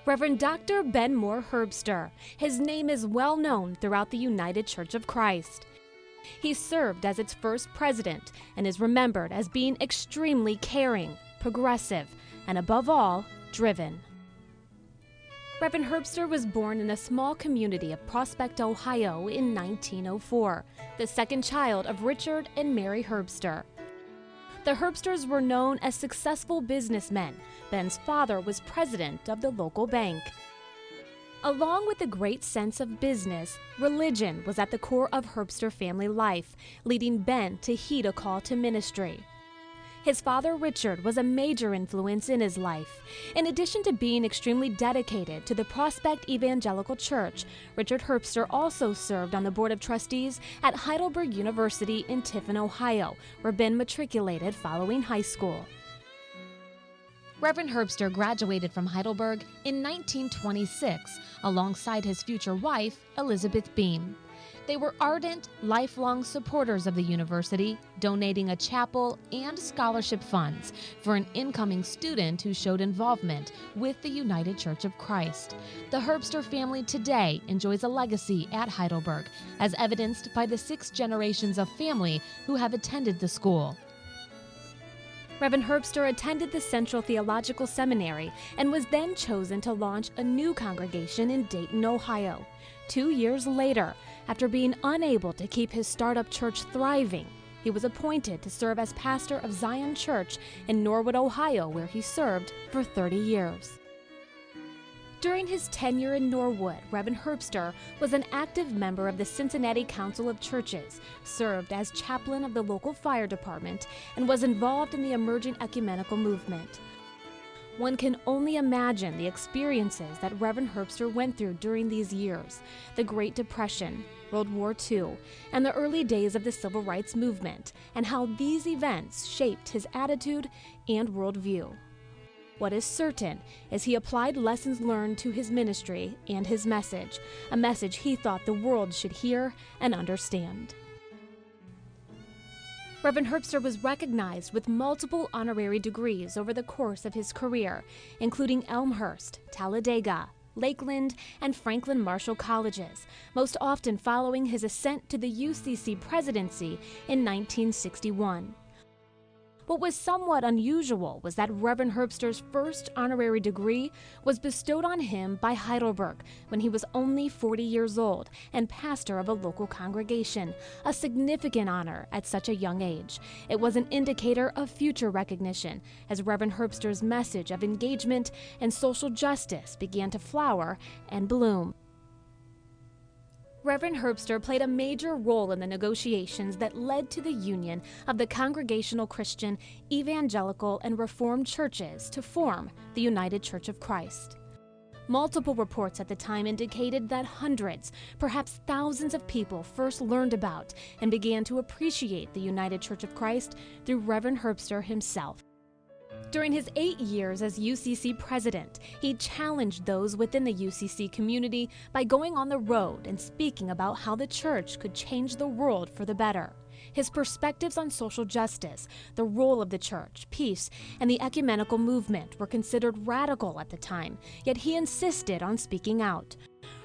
Reverend Dr. Ben Moore Herbster. His name is well known throughout the United Church of Christ. He served as its first president and is remembered as being extremely caring, progressive, and above all, driven. Reverend Herbster was born in a small community of Prospect, Ohio in 1904, the second child of Richard and Mary Herbster. The Herbsters were known as successful businessmen. Ben's father was president of the local bank. Along with a great sense of business, religion was at the core of Herbster family life, leading Ben to heed a call to ministry. His father, Richard, was a major influence in his life. In addition to being extremely dedicated to the Prospect Evangelical Church, Richard Herbster also served on the Board of Trustees at Heidelberg University in Tiffin, Ohio, where Ben matriculated following high school. Reverend Herbster graduated from Heidelberg in 1926 alongside his future wife, Elizabeth Beam. They were ardent, lifelong supporters of the university, donating a chapel and scholarship funds for an incoming student who showed involvement with the United Church of Christ. The Herbster family today enjoys a legacy at Heidelberg, as evidenced by the 6 generations of family who have attended the school. Reverend Herbster attended the Central Theological Seminary and was then chosen to launch a new congregation in Dayton, Ohio. 2 years later, after being unable to keep his startup church thriving, he was appointed to serve as pastor of Zion Church in Norwood, Ohio, where he served for 30 years. During his tenure in Norwood, Reverend Herbster was an active member of the Cincinnati Council of Churches, served as chaplain of the local fire department, and was involved in the emerging ecumenical movement. One can only imagine the experiences that Reverend Herbster went through during these years: the Great Depression, World War II, and the early days of the Civil Rights Movement, and how these events shaped his attitude and worldview. What is certain is he applied lessons learned to his ministry and his message, a message he thought the world should hear and understand. Reverend Herbster was recognized with multiple honorary degrees over the course of his career, including Elmhurst, Talladega, Lakeland, and Franklin Marshall Colleges, most often following his ascent to the UCC presidency in 1961. What was somewhat unusual was that Reverend Herbster's first honorary degree was bestowed on him by Heidelberg when he was only 40 years old and pastor of a local congregation, a significant honor at such a young age. It was an indicator of future recognition as Reverend Herbster's message of engagement and social justice began to flower and bloom. Reverend Herbster played a major role in the negotiations that led to the union of the Congregational Christian, Evangelical, and Reformed churches to form the United Church of Christ. Multiple reports at the time indicated that hundreds, perhaps thousands of people first learned about and began to appreciate the United Church of Christ through Reverend Herbster himself. During his 8 years as UCC president, he challenged those within the UCC community by going on the road and speaking about how the church could change the world for the better. His perspectives on social justice, the role of the church, peace, and the ecumenical movement were considered radical at the time, yet he insisted on speaking out.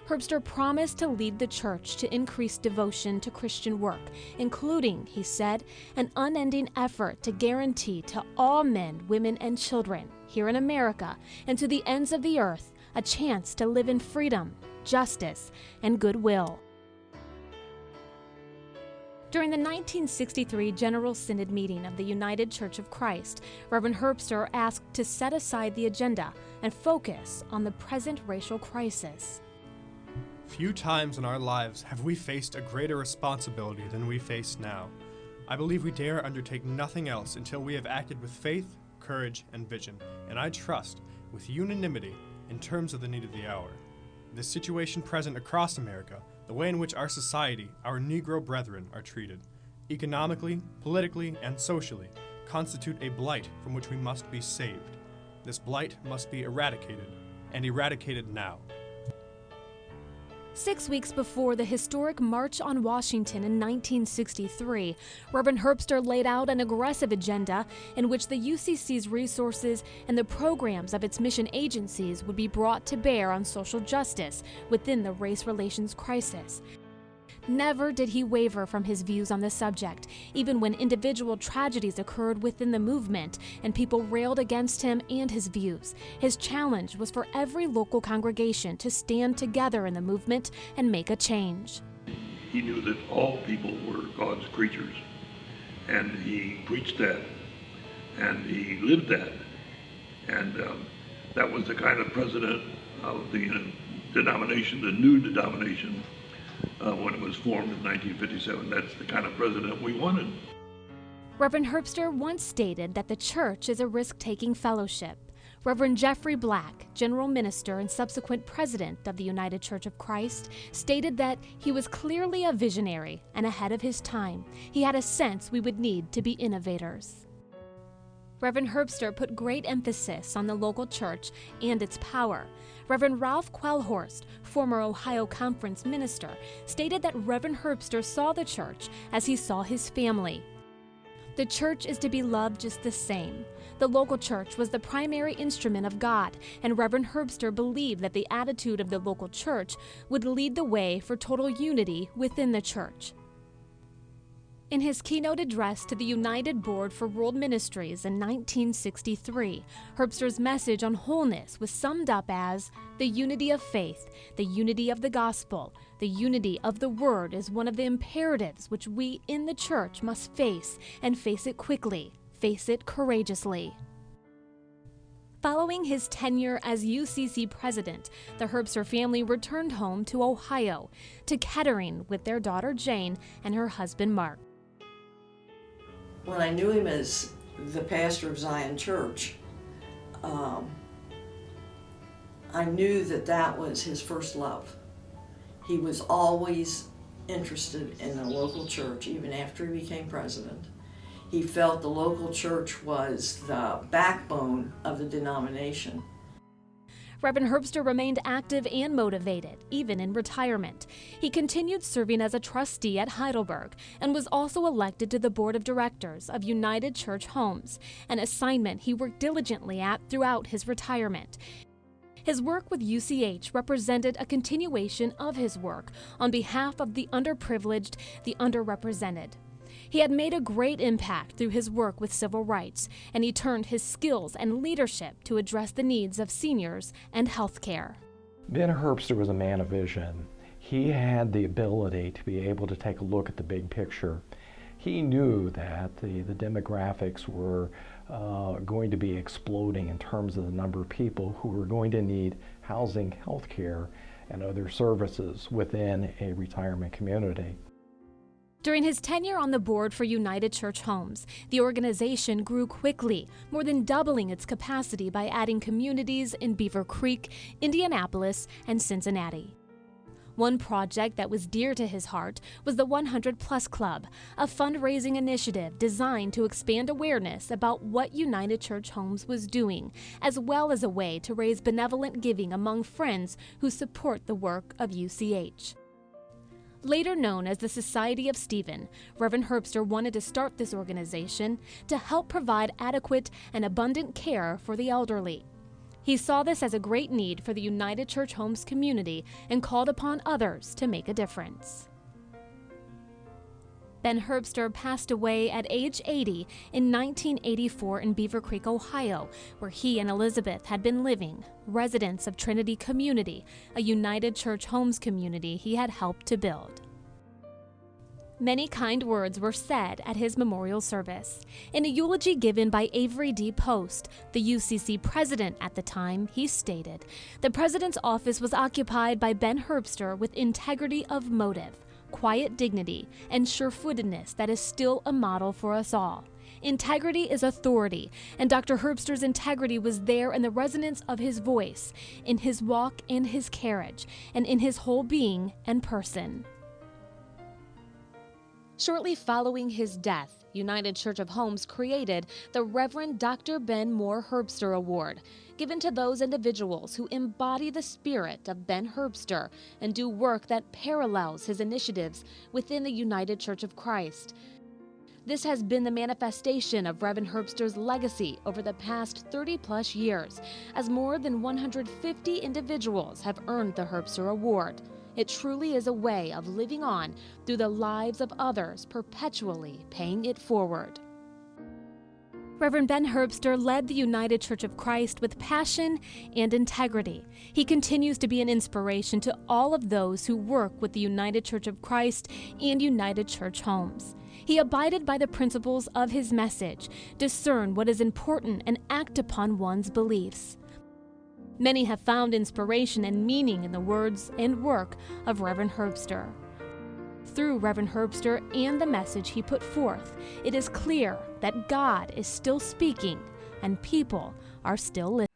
Herbster promised to lead the church to increase devotion to Christian work, including, he said, an unending effort to guarantee to all men, women, and children here in America and to the ends of the earth a chance to live in freedom, justice, and goodwill. During the 1963 General Synod meeting of the United Church of Christ, Reverend Herbster asked to set aside the agenda and focus on the present racial crisis. Few times in our lives have we faced a greater responsibility than we face now. I believe we dare undertake nothing else until we have acted with faith, courage, and vision, and I trust, with unanimity, in terms of the need of the hour. The situation present across America, the way in which our society, our Negro brethren, are treated, economically, politically, and socially, constitute a blight from which we must be saved. This blight must be eradicated, and eradicated now. 6 weeks before the historic March on Washington in 1963, Reverend Herbster laid out an aggressive agenda in which the UCC's resources and the programs of its mission agencies would be brought to bear on social justice within the race relations crisis. Never did he waver from his views on the subject, even when individual tragedies occurred within the movement and people railed against him and his views. His challenge was for every local congregation to stand together in the movement and make a change. He knew that all people were God's creatures, and he preached that, and he lived that, and that was the kind of president of the denomination, the new denomination, when it was formed in 1957. That's the kind of president we wanted. Reverend Herbster once stated that the church is a risk-taking fellowship. Reverend Jeffrey Black, general minister and subsequent president of the United Church of Christ, stated that he was clearly a visionary and ahead of his time. He had a sense we would need to be innovators. Reverend Herbster put great emphasis on the local church and its power. Reverend Ralph Quellhorst, former Ohio Conference minister, stated that Reverend Herbster saw the church as he saw his family. The church is to be loved just the same. The local church was the primary instrument of God, and Reverend Herbster believed that the attitude of the local church would lead the way for total unity within the church. In his keynote address to the United Board for World Ministries in 1963, Herbster's message on wholeness was summed up as, "The unity of faith, the unity of the gospel, the unity of the word is one of the imperatives which we in the church must face, and face it quickly, face it courageously." Following his tenure as UCC president, the Herbster family returned home to Ohio, to Kettering with their daughter Jane and her husband Mark. When I knew him as the pastor of Zion Church, I knew that that was his first love. He was always interested in the local church, even after he became president. He felt the local church was the backbone of the denomination. Reverend Herbster remained active and motivated, even in retirement. He continued serving as a trustee at Heidelberg and was also elected to the board of directors of United Church Homes, an assignment he worked diligently at throughout his retirement. His work with UCH represented a continuation of his work on behalf of the underprivileged, the underrepresented. He had made a great impact through his work with civil rights, and he turned his skills and leadership to address the needs of seniors and health care. Ben Herbster was a man of vision. He had the ability to be able to take a look at the big picture. He knew that the demographics were going to be exploding in terms of the number of people who were going to need housing, health care, and other services within a retirement community. During his tenure on the board for United Church Homes, the organization grew quickly, more than doubling its capacity by adding communities in Beaver Creek, Indianapolis, and Cincinnati. One project that was dear to his heart was the 100 Plus Club, a fundraising initiative designed to expand awareness about what United Church Homes was doing, as well as a way to raise benevolent giving among friends who support the work of UCH. Later known as the Society of Stephen, Reverend Herbster wanted to start this organization to help provide adequate and abundant care for the elderly. He saw this as a great need for the United Church Homes community and called upon others to make a difference. Ben Herbster passed away at age 80 in 1984 in Beaver Creek, Ohio, where he and Elizabeth had been living, residents of Trinity Community, a United Church Homes community he had helped to build. Many kind words were said at his memorial service. In a eulogy given by Avery D. Post, the UCC president at the time, he stated, "The president's office was occupied by Ben Herbster with integrity of motive, quiet dignity, and sure-footedness that is still a model for us all. Integrity is authority, and Dr. Herbster's integrity was there in the resonance of his voice, in his walk and his carriage, and in his whole being and person." Shortly following his death, United Church of Homes created the Reverend Dr. Ben Moore Herbster Award, given to those individuals who embody the spirit of Ben Herbster and do work that parallels his initiatives within the United Church of Christ. This has been the manifestation of Reverend Herbster's legacy over the past 30-plus years, as more than 150 individuals have earned the Herbster Award. It truly is a way of living on through the lives of others, perpetually paying it forward. Reverend Ben Herbster led the United Church of Christ with passion and integrity. He continues to be an inspiration to all of those who work with the United Church of Christ and United Church Homes. He abided by the principles of his message, discern what is important, and act upon one's beliefs. Many have found inspiration and meaning in the words and work of Reverend Herbster. Through Reverend Herbster and the message he put forth, it is clear that God is still speaking and people are still listening.